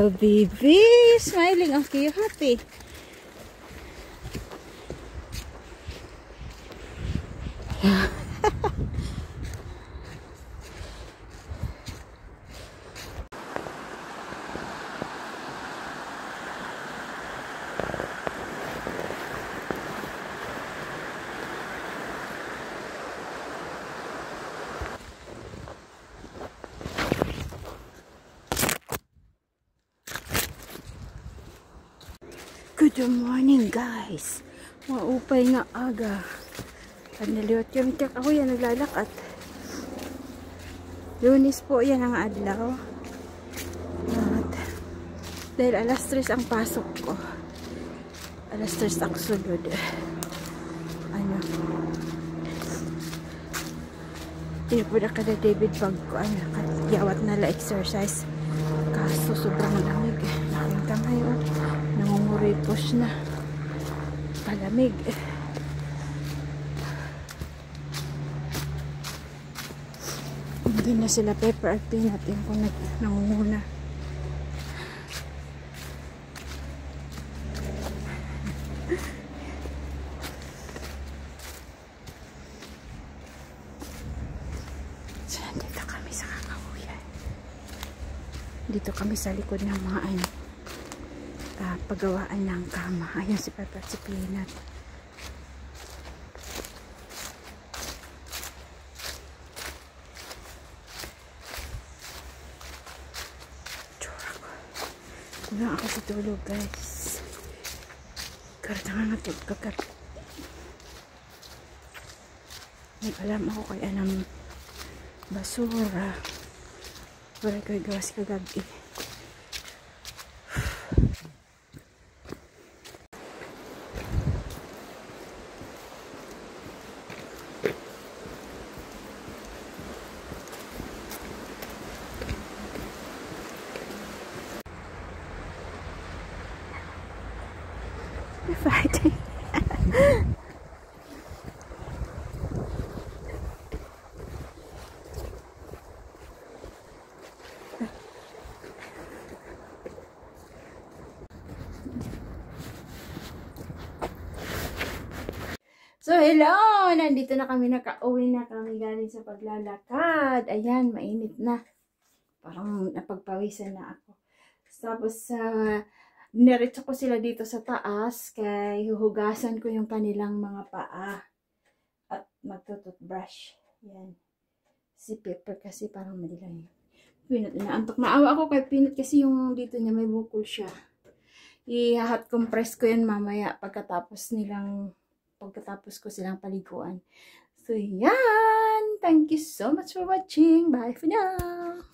Hello, baby. Smiling. Okay, you happy? Good morning, guys. Maupay nga aga. Panaliwat kami kak ako yan naglalakad. Lunes po yan ang adlaw. At dahil alas 3 ang pasok ko. Alas 3 ang sulod. Ano? Hindi po na kada David pag yawat nala exercise. Kaso sobrang lamig. Nakita ngayon. Nangunguripos na. Palamig. Doon na sila Pepper at Peanut yung kung nangunguna. So, dito kami sa Kakahuyan. Dito kami sa likod ng mga paggawaan ng kama. Ayun si Pepper at si Peanut. Kulang ako sa tulog, guys. Karatangan natin kakat. Nag-alam ako kay anang basura. Wala kayo gawas kagabi. Fighting. So, hello! Nandito na kami, nakauwi na kami galing sa paglalakad. Ayan, mainit na. Parang napagpawisan na ako. Tapos, niretso ko sila dito sa taas kay huhugasan ko yung kanilang mga paa at magtututbrush. Yan. Si Pepper kasi parang madilang yun. Peanut, inaantok. Naawa ako kay Peanut kasi yung dito niya may bukol siya. I-hot compress ko yan mamaya pagkatapos ko silang paliguan. So yan! Thank you so much for watching. Bye for now!